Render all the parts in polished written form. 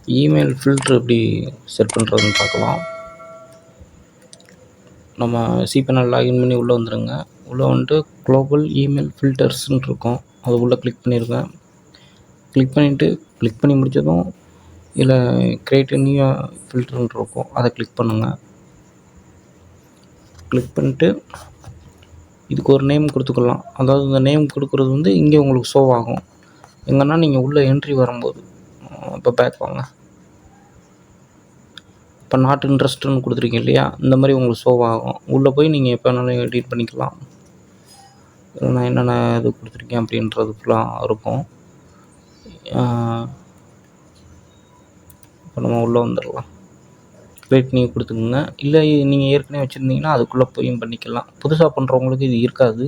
Email filter எப்படி set பண்ணுறதுன்னு பார்க்கலாம். நம்ம cPanel லாகின் பண்ணி உள்ளே வந்துடுங்க. உள்ளே வந்துட்டு குளோபல் இமெயில் ஃபில்டர்ஸ்ன்னு இருக்கும், அது உள்ளே கிளிக் பண்ணிடுங்க. கிளிக் பண்ணி முடித்ததும் இதில் கிரியேட் நியூ ஃபில்டர்ன்னு இருக்கும், அதை கிளிக் பண்ணுங்கள். கிளிக் பண்ணிட்டு இதுக்கு ஒரு நேம் கொடுத்துக்கலாம். அதாவது இந்த நேம் கொடுக்குறது வந்து இங்கே உங்களுக்கு ஷோ ஆகும் எங்கன்னா நீங்கள் உள்ளே என்ட்ரி வரும்போது. இப்போ பேக் வாங்க. இப்போ நாட் இன்ட்ரெஸ்ட்டுன்னு கொடுத்துருக்கீங்க இல்லையா, இந்த மாதிரி உங்களுக்கு ஷோ ஆகும். உள்ளே போய் நீங்கள் எப்போ வேணாலும் எடிட் பண்ணிக்கலாம். நான் என்னென்ன இது கொடுத்துருக்கேன் அப்படின்றது ஃபுல்லாக இருக்கும். இப்போ நம்ம உள்ளே வந்துடலாம். கிரியேட் நீங்கள் கொடுத்துக்குங்க. இல்லை நீங்கள் ஏற்கனவே வச்சுருந்தீங்கன்னா அதுக்குள்ளே போயும் பண்ணிக்கலாம். புதுசாக பண்ணுறவங்களுக்கு இது இருக்காது.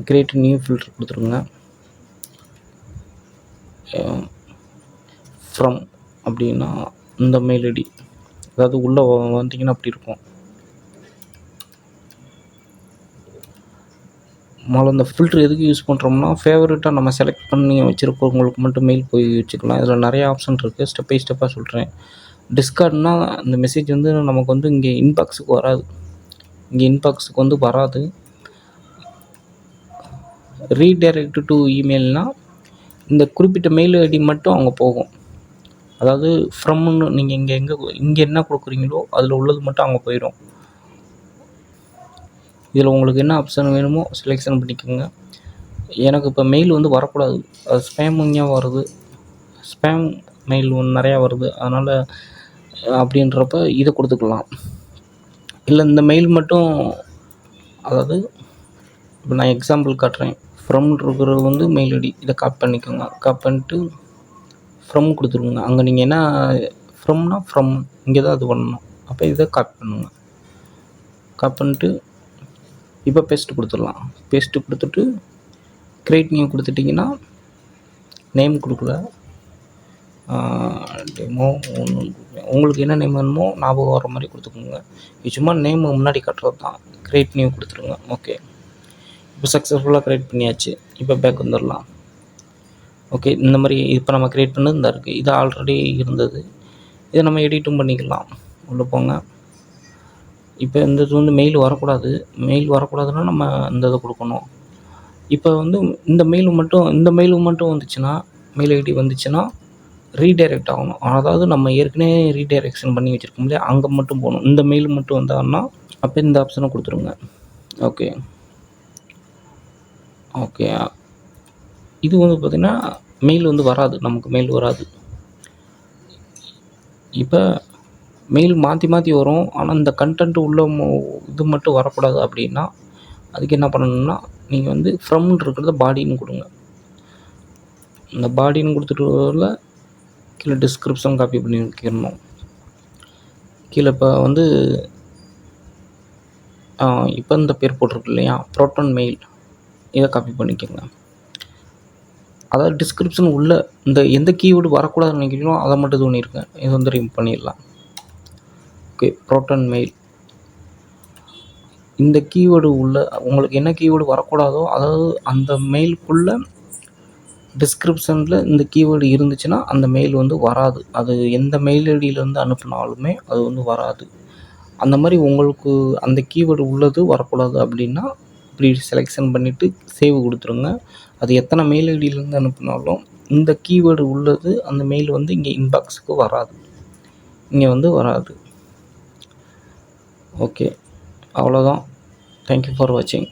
கிரியேட் நியூ ஃபில்டர் கொடுத்துருங்க. ஃப்ரம் அப்படின்னா இந்த மெயில் ஐடி, அதாவது உள்ளே வந்தீங்கன்னா அப்படி இருக்கும். முதல்ல இந்த ஃபில்ட்ரு எதுக்கு யூஸ் பண்ணுறோம்னா, ஃபேவரட்டாக நம்ம செலக்ட் பண்ணி வச்சுருக்கவங்களுக்கு மட்டும் மெயில் போய் வச்சுக்கலாம். இதில் நிறையா ஆப்ஷன் இருக்குது, ஸ்டெப் பை ஸ்டெப்பாக சொல்கிறேன். டிஸ்கார்ட்னால் இந்த மெசேஜ் வந்து நமக்கு வந்து இங்கே இன்பாக்ஸுக்கு வராது. ரீடைரக்ட் டு இமெயில்னால் இந்த குறிப்பிட்ட மெயில் ஐடி மட்டும் அங்கே போகும். அதாவது ஃப்ரம்னு நீங்கள் இங்கே என்ன கொடுக்குறீங்களோ அதில் உள்ளது மட்டும் அங்கே போயிடும். இதில் உங்களுக்கு என்ன ஆப்ஷன் வேணுமோ செலெக்ஷன் பண்ணிக்கோங்க. எனக்கு இப்போ மெயில் வந்து வரக்கூடாது, அது ஸ்பேமிங்காக வருது, ஸ்பேம் மெயில் நிறையா வருது, அதனால் அப்படின்றப்ப இதை கொடுத்துக்கலாம். இல்லை இந்த மெயில் மட்டும், அதாவது இப்போ நான் எக்ஸாம்பிள் காட்டுறேன். ஃப்ரம் இருக்கிறது வந்து மெயில் ஐடி, இதை காப்பி பண்ணிக்கோங்க. காப்பி பண்ணிட்டு ஃப்ரம் கொடுத்துருங்க. அங்கே நீங்கள் என்ன ஃப்ரம்னா ஃப்ரம் இங்கே தான் இது பண்ணணும். அப்போ இதை காப்பி பண்ணுங்க. காப்பி பண்ணிட்டு இப்போ பேஸ்ட்டு கொடுத்துடலாம். பேஸ்ட்டு கொடுத்துட்டு கிரியேட் நியூ கொடுத்துட்டிங்கன்னா, நேம் கொடுக்கல, டெமோ உங்களுக்கு என்ன நேம் வேணுமோ ஞாபகம் வர மாதிரி கொடுத்துக்கோங்க. இது சும்மா நேம் முன்னாடி கட்டுறது தான். கிரியேட் நியூ கொடுத்துருங்க. ஓகே, இப்போ சக்ஸஸ்ஃபுல்லாக க்ரியேட் பண்ணியாச்சு. இப்போ பேக் வந்துடலாம். ஓகே, இந்த மாதிரி இப்போ நம்ம க்ரியேட் பண்ணது இந்த இருக்குது. இது ஆல்ரெடி இருந்தது, இதை நம்ம எடிட்டும் பண்ணிக்கலாம். உள்ளே போங்க. இப்போ இந்த இது வந்து மெயில் வரக்கூடாதுன்னா நம்ம இந்த இதை கொடுக்கணும். இப்போ வந்து இந்த மெயில் மட்டும் வந்துச்சுன்னா, மெயில் ஐடி வந்துச்சுன்னா ரீடைரக்ட் ஆகணும். அதாவது நம்ம ஏற்கனவே ரீடைரக்ஷன் பண்ணி வச்சுருக்கோம் இல்லையா, அங்கே மட்டும் போகணும். இந்த மெயில் மட்டும் வந்தாங்கன்னா அப்போ இந்த ஆப்ஷனை கொடுத்துருங்க. ஓகே, இது வந்து பார்த்திங்கன்னா மெயில் வந்து வராது, நமக்கு மெயில் வராது. இப்போ மெயில் மாற்றி வரும், ஆனால் இந்த கண்டென்ட் உள்ள இது மட்டும் வரக்கூடாது. அப்படின்னா அதுக்கு என்ன பண்ணணும்னா, நீங்கள் வந்து ஃப்ரம்னு இருக்கிறத பாடின்னு கொடுங்க. இந்த பாடின்னு கொடுத்துட்டு கீழே டிஸ்கிரிப்ஷன் காப்பி பண்ணி வைக்கணும். கீழே இப்போ வந்து இப்போ இந்த பேர் போட்டிருக்கு இல்லையா, ப்ரோட்டான் மெயில், இதை காப்பி பண்ணிக்கோங்க. அதாவது டிஸ்கிரிப்ஷன் உள்ள இந்த எந்த கீவேர்டு வரக்கூடாதுன்னு நினைக்கிறீங்களோ அதை மட்டும் இது பண்ணியிருக்கேன். இது வந்து ரிமூவ் பண்ணிடலாம். ஓகே, ப்ரோட்டான் மெயில், இந்த கீவேர்டு உள்ள உங்களுக்கு என்ன கீவேர்டு வரக்கூடாதோ, அதாவது அந்த மெயிலுக்குள்ளே டிஸ்கிரிப்ஷனில் இந்த கீவேர்டு இருந்துச்சுன்னா அந்த மெயில் வந்து வராது. அது எந்த மெயில் ஐடியிலேருந்து அனுப்பினாலுமே அது வந்து வராது. அந்த மாதிரி உங்களுக்கு அந்த கீவேர்டு உள்ளது வரக்கூடாது அப்படின்னா இப்படி செலெக்ஷன் பண்ணிவிட்டு சேவ் கொடுத்துருங்க. அது எத்தனை மெயில் ஐடியிலேருந்து அனுப்பினாலும் இந்த கீவேர்டு உள்ளது அந்த மெயில் வந்து இங்கே இன்பாக்ஸுக்கு வராது, இங்கே வந்து வராது. ஓகே, அவ்வளோதான். தேங்க்யூ ஃபார் வாட்சிங்.